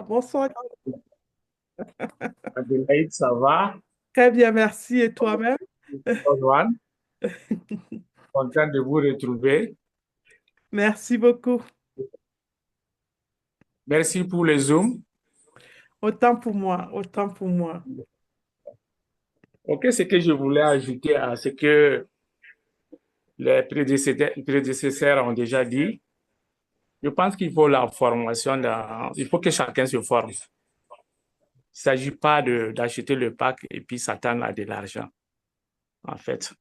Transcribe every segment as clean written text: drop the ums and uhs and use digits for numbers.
Bonsoir. Adélaïde, ça va? Très bien, merci. Et toi-même? Bonjour, content de vous retrouver. Merci beaucoup. Merci pour le Zoom. Autant pour moi, autant pour moi. Ok, ce que je voulais ajouter à ce que les prédécesseurs ont déjà dit, je pense qu'il faut la formation, il faut que chacun se forme. Il ne s'agit pas d'acheter le pack et puis s'attendre à de l'argent. En fait,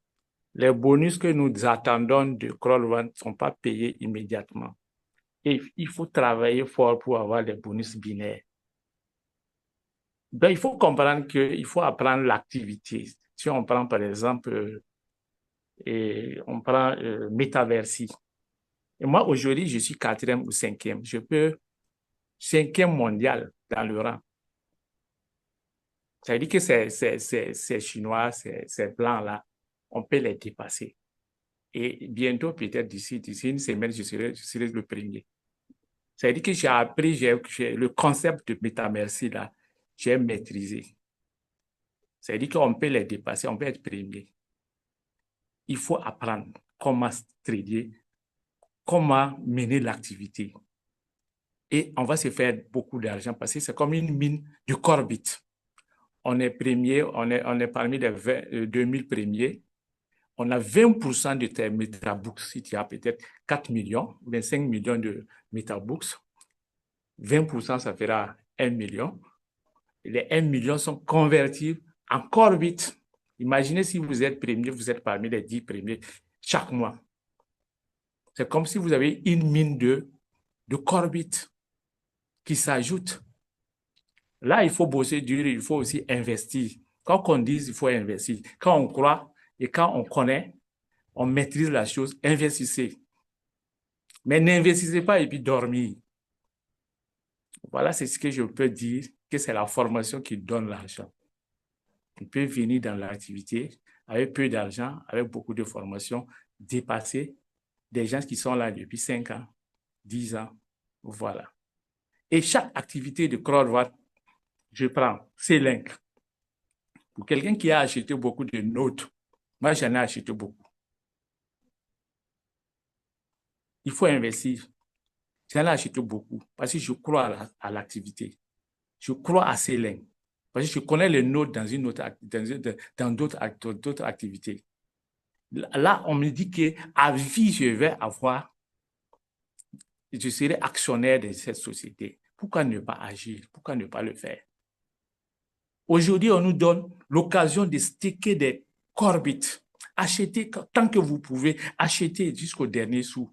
les bonus que nous attendons de Crawl ne sont pas payés immédiatement. Et il faut travailler fort pour avoir des bonus binaires. Donc, il faut comprendre qu'il faut apprendre l'activité. Si on prend par exemple, et on prend Metaversi. Et moi, aujourd'hui, je suis quatrième ou cinquième. Je peux cinquième mondial dans le rang. Ça veut dire que ces Chinois, ces Blancs-là, on peut les dépasser. Et bientôt, peut-être d'ici une semaine, je serai le premier. Ça veut dire que j'ai appris, le concept de Metaversi, là, j'ai maîtrisé. Ça veut dire qu'on peut les dépasser, on peut être premier. Il faut apprendre comment trader, comment mener l'activité. Et on va se faire beaucoup d'argent parce que c'est comme une mine du Corbit. On est premier, on est parmi les 2000 premiers. On a 20% de tes metabooks. Si tu as peut-être 4 millions, 25 millions de metabooks, 20%, ça fera 1 million. Les 1 million sont convertis en Corbit. Imaginez si vous êtes premier, vous êtes parmi les 10 premiers chaque mois. C'est comme si vous avez une mine de Corbit qui s'ajoute. Là, il faut bosser dur, il faut aussi investir. Quand on dit qu'il faut investir, quand on croit et quand on connaît, on maîtrise la chose, investissez. Mais n'investissez pas et puis dormir. Voilà, c'est ce que je peux dire, que c'est la formation qui donne l'argent. On peut venir dans l'activité avec peu d'argent, avec beaucoup de formation, dépasser des gens qui sont là depuis 5 ans, 10 ans. Voilà. Et chaque activité de CrowdWork, je prends C-Link. Pour quelqu'un qui a acheté beaucoup de notes, moi j'en ai acheté beaucoup. Il faut investir. J'en ai acheté beaucoup parce que je crois à l'activité. Je crois à C-Link. Parce que je connais les notes dans d'autres activités. Là, on me dit qu'à vie, je serai actionnaire de cette société. Pourquoi ne pas agir? Pourquoi ne pas le faire? Aujourd'hui, on nous donne l'occasion de staker des Corbit. Achetez tant que vous pouvez, achetez jusqu'au dernier sou.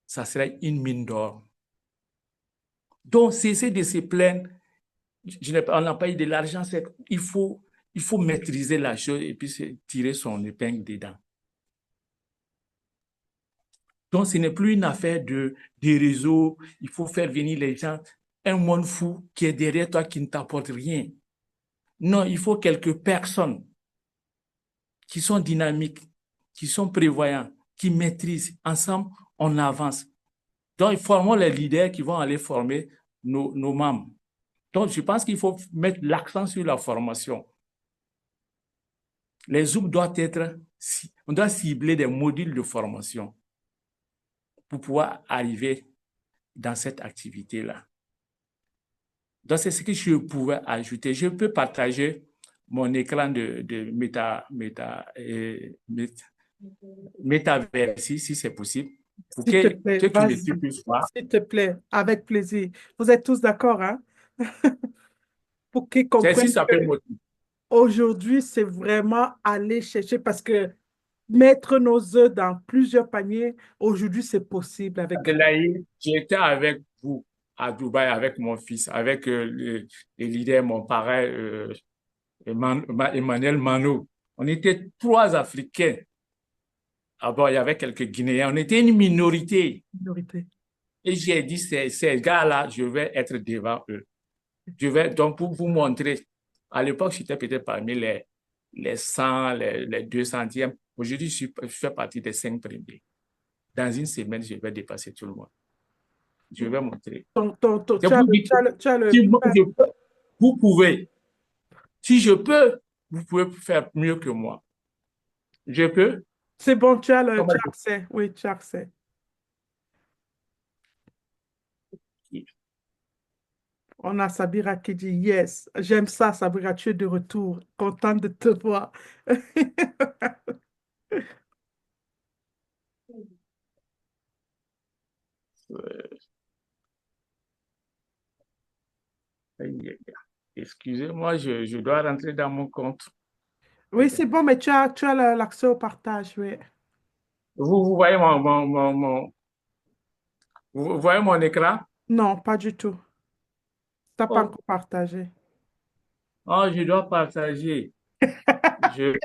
Ça serait une mine d'or. Donc, cessez de se plaindre. On n'a pas eu de l'argent. Il faut maîtriser la chose et puis tirer son épingle dedans. Donc, ce n'est plus une affaire de réseau. Il faut faire venir les gens. Un monde fou qui est derrière toi qui ne t'apporte rien. Non, il faut quelques personnes qui sont dynamiques, qui sont prévoyants, qui maîtrisent. Ensemble, on avance. Donc, formons les leaders qui vont aller former nos membres. Donc, je pense qu'il faut mettre l'accent sur la formation. Les Zooms doivent être, on doit cibler des modules de formation pour pouvoir arriver dans cette activité-là. Donc, c'est ce que je pouvais ajouter. Je peux partager mon écran de Metaversi, si c'est possible, pour S'il te que plaît, ceux qui me vas-y. suivent puissent voir. S'il te plaît, avec plaisir. Vous êtes tous d'accord, hein? Pour qu'ils Si comprennent ça peut motiver. qu'aujourd'hui, c'est vraiment aller chercher parce que mettre nos œufs dans plusieurs paniers, aujourd'hui, c'est possible avec. Adélaïde, j'étais avec vous à Dubaï avec mon fils, avec les leaders, mon parrain, Emmanuel Mano. On était 3 Africains. Ah bon, il y avait quelques Guinéens. On était une minorité. Minorité. Et j'ai dit, ces gars-là, je vais être devant eux. Je vais donc pour vous montrer. À l'époque, j'étais peut-être parmi les 100, les 200e. Aujourd'hui, je fais partie des 5 premiers. Dans une semaine, je vais dépasser tout le monde. Je vais montrer. C'est Tu as pour dire que tu as si le... moi je peux, vous pouvez. Si je peux, vous pouvez faire mieux que moi. Je peux. C'est bon, tu Comment as accès. Oui, tu as accès. dire? On a Sabira qui dit yes. J'aime ça, Sabira, tu es de retour. Contente de te voir. Euh, Excusez-moi, je dois rentrer dans mon compte. Oui, c'est bon, mais tu as l'accès au partage, oui. Vous voyez vous voyez mon écran? Non, pas du tout. Tu n'as pas Oh, encore partagé. oh, je dois partager. Je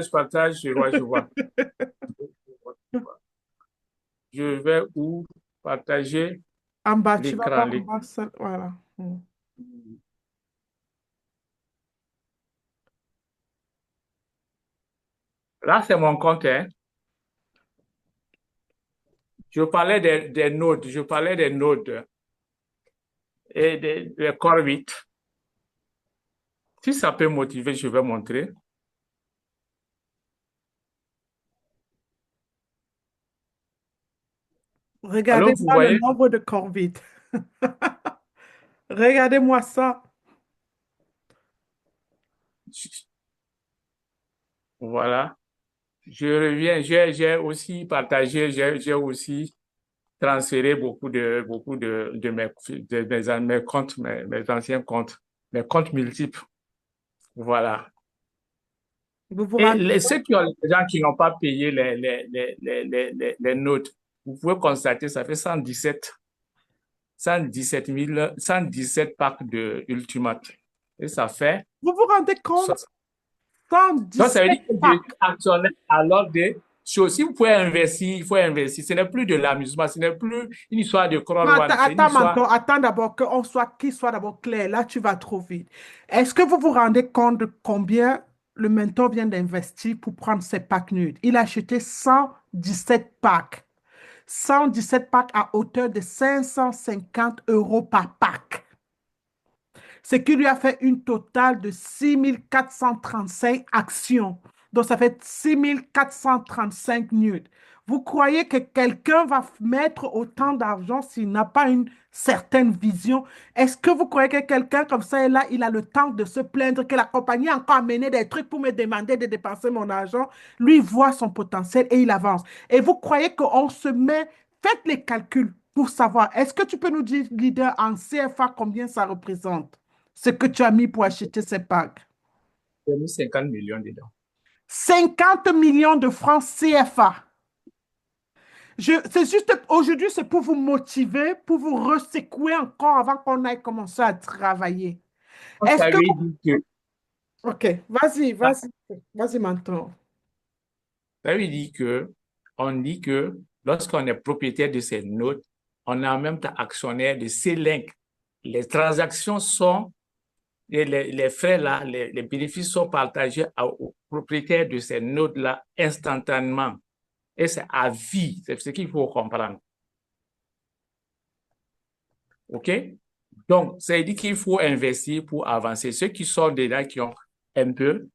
partage, je vois. Je vais où partager En bas, tu vas l'écran. voir en bas, voilà. Mm. Là, c'est mon compte, hein. Je parlais des nodes, je parlais des nodes et des corps 8. Si ça peut motiver, je vais montrer. Alors, vous Regardez-moi le voyez, nombre de corvides. Regardez-moi ça. voilà. Je reviens, j'ai aussi partagé, j'ai aussi transféré beaucoup de mes comptes, mes anciens comptes, mes comptes multiples. Voilà. Vous vous Et rendez ceux qui ont, les gens qui n'ont pas payé les notes, vous pouvez constater, ça fait 117 packs de Ultimate. Et ça fait Vous vous rendez compte? 60. Donc, ça veut 117 dire que je packs. actionnaire alors de choses. Si vous pouvez investir, il faut investir. Ce n'est plus de l'amusement, ce n'est plus une histoire de Non, Crawl One, c'est une attends, histoire. Mentor, attends d'abord qu'il soit d'abord clair. Là, tu vas trop vite. Est-ce que vous vous rendez compte de combien le mentor vient d'investir pour prendre ses packs nudes? Il a acheté 117 packs. 117 packs à hauteur de 550 € par pack. Ce qui lui a fait une totale de 6435 actions. Donc, ça fait 6435 nudes. Vous croyez que quelqu'un va mettre autant d'argent s'il n'a pas une certaine vision? Est-ce que vous croyez que quelqu'un comme ça est là, il a le temps de se plaindre que la compagnie a encore amené des trucs pour me demander de dépenser mon argent? Lui voit son potentiel et il avance. Et vous croyez qu'on se met, faites les calculs pour savoir, est-ce que tu peux nous dire, leader, en CFA, combien ça représente? Ce que tu as mis pour acheter ces packs. J'ai mis 50 millions dedans. 50 millions de francs CFA. C'est juste aujourd'hui, c'est pour vous motiver, pour vous ressecouer encore avant qu'on aille commencer à travailler. Donc, Est-ce ça que veut vous... dire que, OK, vas-y maintenant. ça veut dire que, on dit que lorsqu'on est propriétaire de ces notes, on est en même temps actionnaire de ces links. Les transactions sont, et les frais là, les bénéfices sont partagés aux propriétaires de ces notes là instantanément. Et c'est à vie. C'est ce qu'il faut comprendre. OK? Donc, ça veut dire qu'il faut investir pour avancer. Ceux qui sont déjà, qui ont un peu,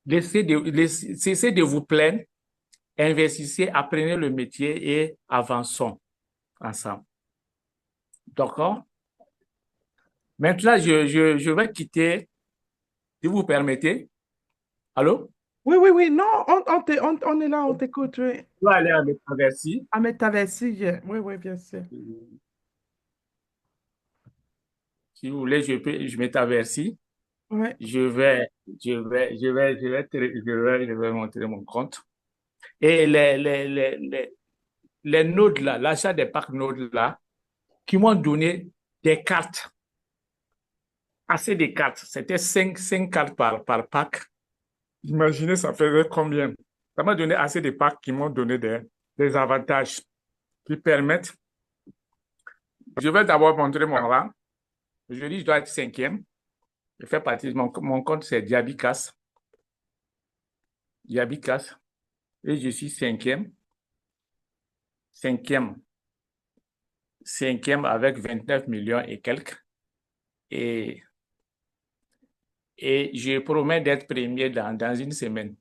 cessez de vous plaindre, investissez, apprenez le métier et avançons ensemble. D'accord? Maintenant, je vais quitter, si vous permettez. Allô? Oui, oui, oui, non, on est là, on t'écoute, oui. Je vais aller à Métaversi. À Metaversi, oui, oui, bien sûr. Si vous voulez, je Métaversi. Oui. Je vais montrer mon compte. Et les nodes là, l'achat des packs nodes là, qui m'ont donné des cartes, assez de cartes. C'était cinq cartes par pack. Imaginez, ça faisait combien? Ça m'a donné assez de packs qui m'ont donné des avantages qui permettent. Je vais d'abord montrer mon rang. Aujourd'hui, je dois être cinquième. Je fais partie de mon compte, c'est Diabicas. Diabicas. Et je suis cinquième. cinquième, cinquième avec 29 millions et quelques. Et, et je promets d'être premier dans une semaine.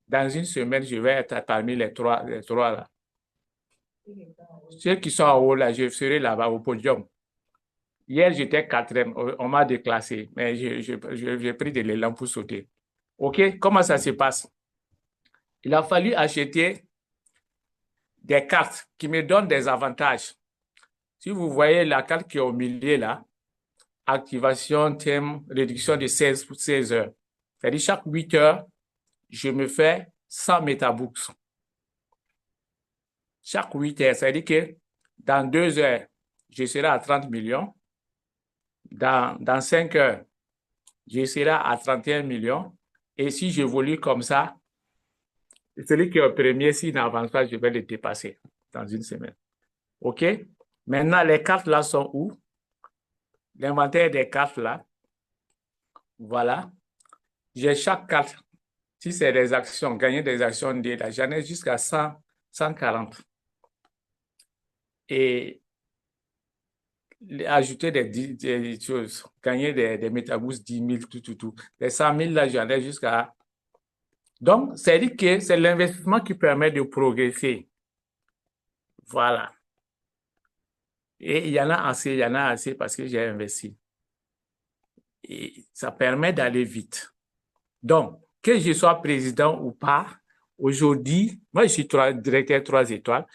Dans une semaine, je vais être parmi les trois là. Ceux qui sont en haut là, je serai là-bas au podium. Hier, j'étais quatrième, on m'a déclassé, mais j'ai pris de l'élan pour sauter. OK, comment ça se passe? Il a fallu acheter des cartes qui me donnent des avantages. Si vous voyez la carte qui est au milieu là, activation, thème, réduction de 16 pour 16 heures. C'est-à-dire chaque 8 heures, je me fais 100 metabooks. Chaque 8 heures, c'est-à-dire que dans 2 heures, je serai à 30 millions. Dans 5 heures, je serai à 31 millions. Et si j'évolue comme ça, celui qui est au premier, s'il n'avance pas, je vais le dépasser dans une semaine. OK? Maintenant, les cartes là sont où? L'inventaire des cartes là. Voilà. J'ai chaque carte. Si c'est des actions, gagner des actions, j'en ai jusqu'à 100, 140. Et ajouter des choses, gagner des métaboosts 10 000, tout. Les 100 000 là, j'en ai jusqu'à... Donc, c'est-à-dire que c'est l'investissement qui permet de progresser. Voilà. Et il y en a assez parce que j'ai investi. Et ça permet d'aller vite. Donc, que je sois président ou pas, aujourd'hui, moi, je suis directeur 3 étoiles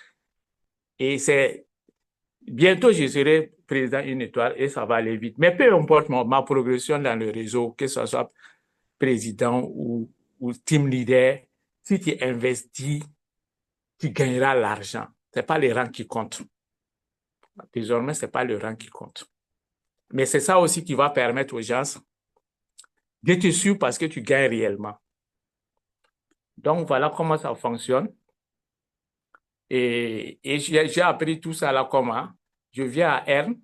et bientôt, je serai président 1 étoile et ça va aller vite. Mais peu importe ma progression dans le réseau, que ce soit président ou team leader, si tu investis, tu gagneras l'argent. C'est pas les rangs qui comptent. Désormais, c'est pas le rang qui compte. Mais c'est ça aussi qui va permettre aux gens d'être sûrs parce que tu gagnes réellement. Donc, voilà comment ça fonctionne. Et j'ai appris tout ça là comment. Je viens à ERN,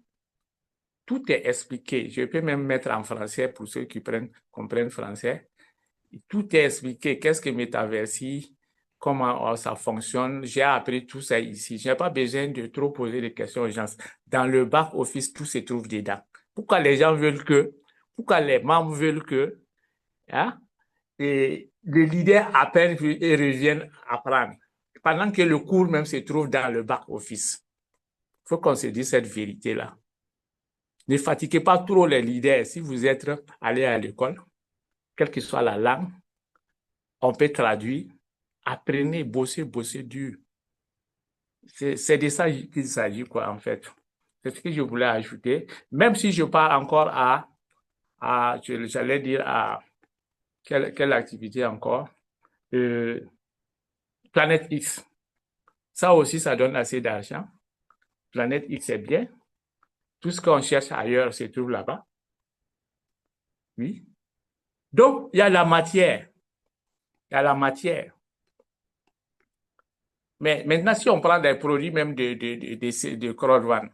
tout est expliqué. Je peux même mettre en français pour ceux qui comprennent français. Tout est expliqué. Qu'est-ce que Metaversi, comment ça fonctionne. J'ai appris tout ça ici. Je n'ai pas besoin de trop poser des questions aux gens. Dans le back-office, tout se trouve dedans. Pourquoi les gens veulent pourquoi les membres veulent hein? Et les leaders appellent et reviennent apprendre. Pendant que le cours même se trouve dans le back-office. Il faut qu'on se dise cette vérité-là. Ne fatiguez pas trop les leaders. Si vous êtes allé à l'école, quelle que soit la langue, on peut traduire. Apprenez, bossez dur. C'est de ça qu'il s'agit, quoi, en fait. C'est ce que je voulais ajouter. Même si je parle encore j'allais dire à quelle activité encore? Planète X. Ça aussi, ça donne assez d'argent. Planète X, c'est bien. Tout ce qu'on cherche ailleurs se trouve là-bas. Oui. Donc, il y a la matière. Il y a la matière. Mais maintenant, si on prend des produits même de crowdfunding,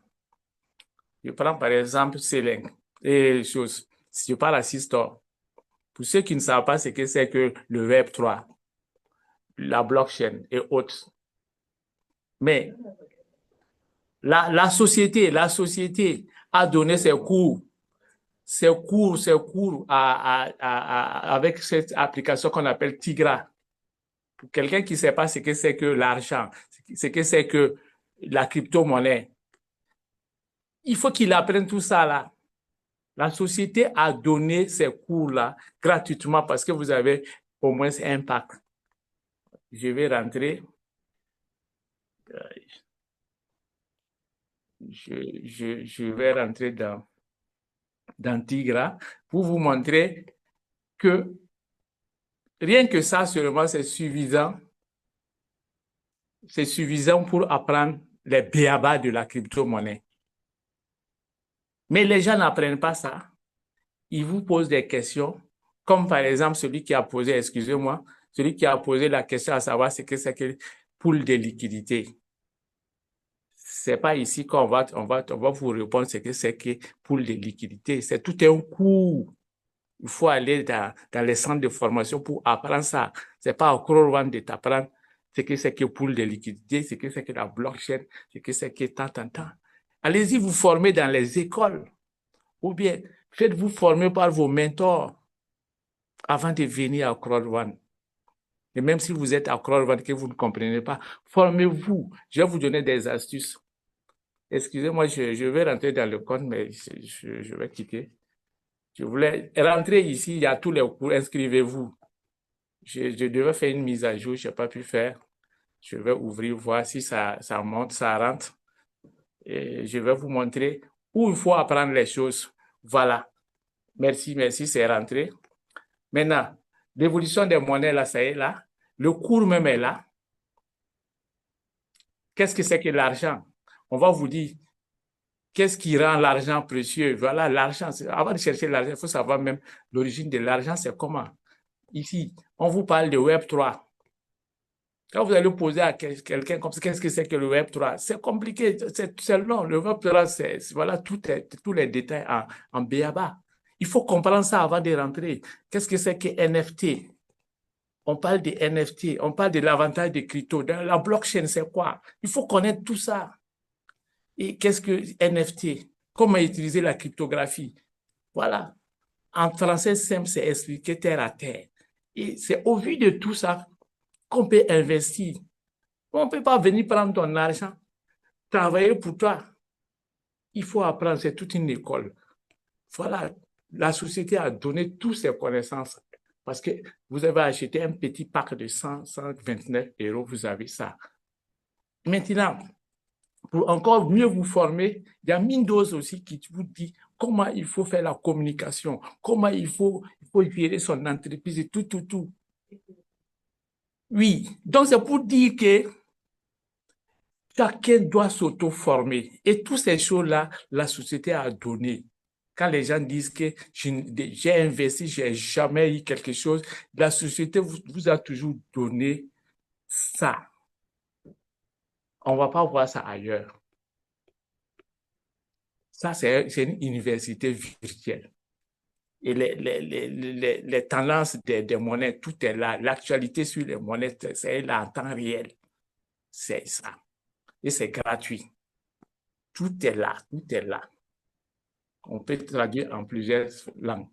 je prends par exemple Seleng et choses. Si je parle à Systore, pour ceux qui ne savent pas ce que c'est que le Web3, la blockchain et autres. Mais la société a donné ses cours avec cette application qu'on appelle Tigra. Pour quelqu'un qui ne sait pas ce que c'est que l'argent, ce que c'est que la crypto-monnaie, il faut qu'il apprenne tout ça là. La société a donné ces cours-là gratuitement parce que vous avez au moins un pack. Je vais rentrer. Je vais rentrer dans Tigra pour vous montrer que rien que ça seulement, c'est suffisant. C'est suffisant pour apprendre les b.a.-ba de la crypto-monnaie. Mais les gens n'apprennent pas ça. Ils vous posent des questions, comme par exemple celui qui a posé, excusez-moi, celui qui a posé la question à savoir ce que c'est que pool de liquidité. C'est pas ici qu'on va vous répondre ce que c'est que pool de liquidité. C'est tout un cours. Il faut aller dans les centres de formation pour apprendre ça. C'est pas au crowdfunding de t'apprendre ce que c'est que pool de liquidité, ce que c'est que la blockchain, ce que c'est que tant. Allez-y vous former dans les écoles ou bien faites-vous former par vos mentors avant de venir à Crowd1. Et même si vous êtes à Crowd1 que vous ne comprenez pas, formez-vous. Je vais vous donner des astuces. Excusez-moi, je vais rentrer dans le compte, mais je vais quitter. Je voulais rentrer ici, il y a tous les cours, inscrivez-vous. Je devais faire une mise à jour, je n'ai pas pu faire. Je vais ouvrir, voir si ça monte, ça rentre. Et je vais vous montrer où il faut apprendre les choses. Voilà. Merci, c'est rentré. Maintenant, l'évolution des monnaies, là, ça est là. Le cours même est là. Qu'est-ce que c'est que l'argent? On va vous dire, qu'est-ce qui rend l'argent précieux? Voilà, l'argent. Avant de chercher l'argent, il faut savoir même l'origine de l'argent, c'est comment? Ici, on vous parle de Web3. Quand vous allez poser à quelqu'un comme ça, qu'est-ce que c'est que le Web3? C'est compliqué, c'est long. Le Web3, voilà, tous les détails en b.a.-ba. Il faut comprendre ça avant de rentrer. Qu'est-ce que c'est que NFT? On parle de NFT, on parle de l'avantage des cryptos. Dans la blockchain, c'est quoi? Il faut connaître tout ça. Et qu'est-ce que NFT? Comment utiliser la cryptographie? Voilà. En français simple, c'est expliqué terre à terre. Et c'est au vu de tout ça qu'on peut investir. On ne peut pas venir prendre ton argent, travailler pour toi. Il faut apprendre, c'est toute une école. Voilà, la société a donné toutes ses connaissances parce que vous avez acheté un petit pack de 129 euros, vous avez ça. Maintenant, pour encore mieux vous former, il y a Windows aussi qui vous dit comment il faut faire la communication, comment il faut gérer son entreprise et tout. Oui, donc c'est pour dire que chacun doit s'auto-former. Et toutes ces choses-là, la société a donné. Quand les gens disent que j'ai investi, j'ai jamais eu quelque chose, la société vous a toujours donné ça. On va pas voir ça ailleurs. Ça, c'est une université virtuelle. Et les tendances des monnaies, tout est là. L'actualité sur les monnaies, c'est là en temps réel. C'est ça. Et c'est gratuit. Tout est là, tout est là. On peut traduire en plusieurs langues.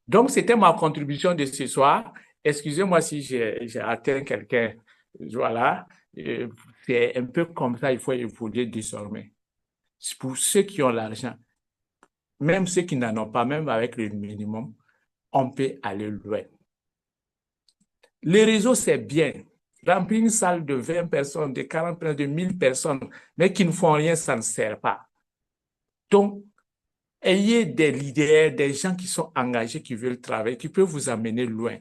Donc, c'était ma contribution de ce soir. Excusez-moi si j'ai atteint quelqu'un. Voilà. C'est un peu comme ça, il faut évoluer désormais. Pour ceux qui ont l'argent, même ceux qui n'en ont pas, même avec le minimum, on peut aller loin. Les réseaux, c'est bien. Remplir une salle de 20 personnes, de 40 personnes, de 1000 personnes, mais qui ne font rien, ça ne sert pas. Donc, ayez des leaders, des gens qui sont engagés, qui veulent travailler, qui peuvent vous amener loin.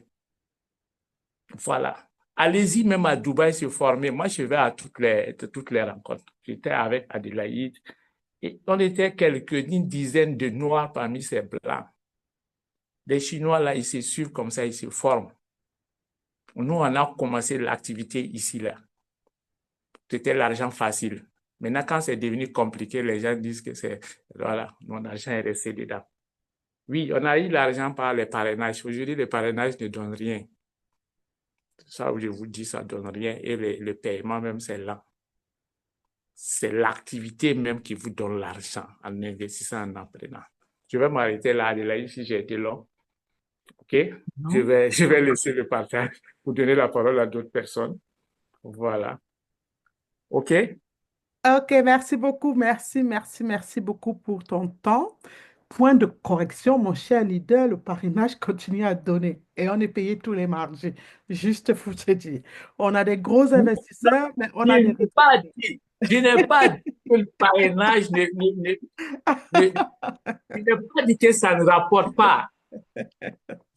Voilà. Allez-y même à Dubaï se former. Moi, je vais à toutes les rencontres. J'étais avec Adélaïde et on était une dizaine de Noirs parmi ces Blancs. Les Chinois, là, ils se suivent comme ça, ils se forment. Nous, on a commencé l'activité ici, là. C'était l'argent facile. Maintenant, quand c'est devenu compliqué, les gens disent que voilà, mon argent est resté dedans. Oui, on a eu l'argent par les parrainages. Aujourd'hui, les parrainages ne donnent rien. Ça, je vous dis, ça ne donne rien. Et le paiement même, c'est lent. C'est l'activité même qui vous donne l'argent en investissant, en apprenant. Je vais m'arrêter là, Adélaïde, si j'ai été long. OK? Je Non. vais laisser le partage pour donner la parole à d'autres personnes. Voilà. OK? Ok, merci beaucoup, merci beaucoup pour ton temps. Point de correction, mon cher leader, le parrainage continue à donner et on est payé tous les mardis. Juste pour te dire, on a des gros Non, investisseurs, mais on je a des n'ai pas retraités. dit, je n'ai pas dit que le parrainage je n'ai pas dit que ça ne rapporte pas.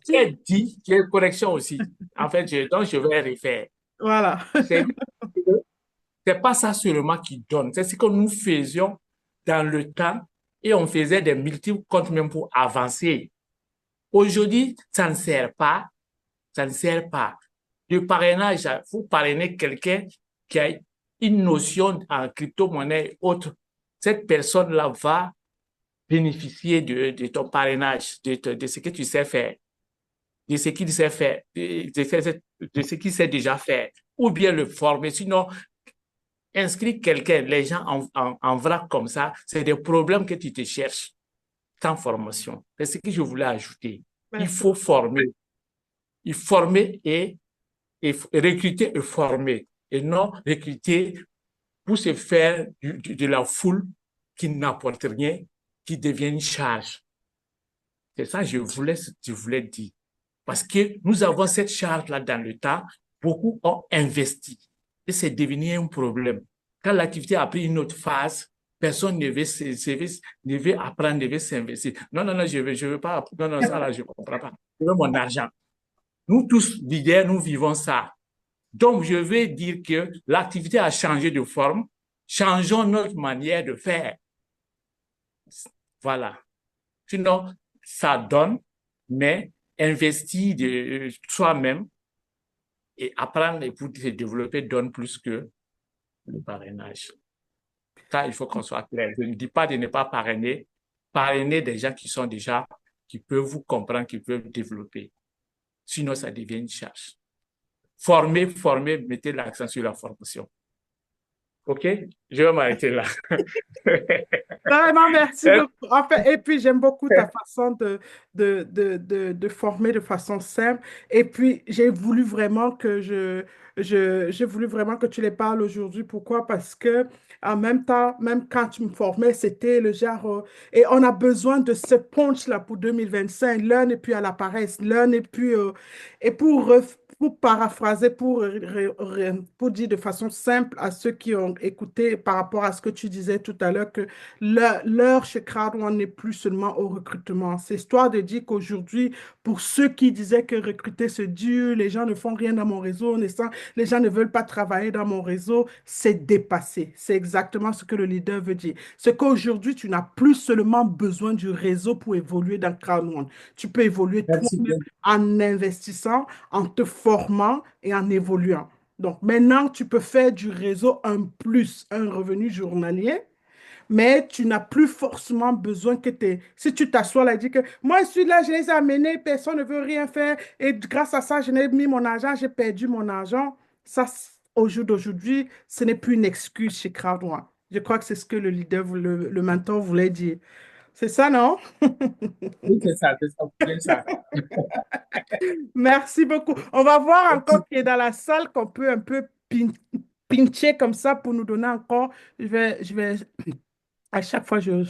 J'ai dit, j'ai une correction aussi. En fait, donc je vais refaire. Voilà. C'est c'est pas ça seulement qui donne, c'est ce que nous faisions dans le temps et on faisait des multiples comptes même pour avancer. Aujourd'hui, ça ne sert pas, ça ne sert pas. Le parrainage, vous parrainez quelqu'un qui a une notion en crypto-monnaie et autres. Cette personne-là va bénéficier de ton parrainage, de ce que tu sais faire, de ce qu'il sait faire, de ce qu'il sait déjà faire. ou bien le former. Sinon, inscrire quelqu'un, les gens en vrac comme ça, c'est des problèmes que tu te cherches sans formation. C'est ce que je voulais ajouter. Il Merci. faut former. Il former et recruter et former. Et non recruter pour se faire de la foule qui n'apporte rien, qui devient une charge. C'est ça que je voulais dire. Parce que nous avons cette charge-là dans le temps, beaucoup ont investi et c'est devenu un problème. Quand l'activité a pris une autre phase, personne ne veut apprendre, ne veut s'investir. Non, non, non, je veux pas, non, non, ça là, je comprends pas. Je veux mon argent. Nous tous, leaders, nous vivons ça. Donc, je veux dire que l'activité a changé de forme. Changeons notre manière de faire. Voilà. Sinon, ça donne, mais investir de soi-même et apprendre et pour se développer donne plus que le parrainage. Ça, il faut qu'on soit clair. Je ne dis pas de ne pas parrainer. Parrainer des gens qui sont déjà, qui peuvent vous comprendre, qui peuvent développer. Sinon, ça devient une charge. Former, former, mettez l'accent sur la formation. OK? Je vais m'arrêter là. Vraiment, merci beaucoup. En fait, et puis, j'aime beaucoup ta façon de former de façon simple. Et puis, j'ai voulu vraiment que tu les parles aujourd'hui. Pourquoi? Parce que, en même temps, même quand tu me formais, c'était le genre, et on a besoin de ce punch-là pour 2025. L'un n'est plus à la paresse, l'un n'est plus, et pour paraphraser, pour dire de façon simple à ceux qui ont écouté par rapport à ce que tu disais tout à l'heure, que l'heure chez Crowd1 n'est plus seulement au recrutement. C'est histoire de dire qu'aujourd'hui, pour ceux qui disaient que recruter c'est dur, les gens ne font rien dans mon réseau, les gens ne veulent pas travailler dans mon réseau, c'est dépassé. C'est exactement ce que le leader veut dire. C'est qu'aujourd'hui, tu n'as plus seulement besoin du réseau pour évoluer dans Crowd1. Tu peux évoluer Merci toi-même bien. en investissant, en te formant et en évoluant. Donc maintenant, tu peux faire du réseau un plus, un revenu journalier, mais tu n'as plus forcément besoin que tu... Si tu t'assois là et dis que moi, je suis là, je les ai amenés, personne ne veut rien faire, et grâce à ça, je n'ai mis mon argent, j'ai perdu mon argent. Ça, au jour d'aujourd'hui, ce n'est plus une excuse chez Crowd1. Je crois que c'est ce que le leader, le mentor voulait dire. C'est ça, non? Oui, c'est bien ça. Merci beaucoup. On va voir encore qui est dans la salle qu'on peut un peu pincher comme ça pour nous donner encore. À chaque fois, je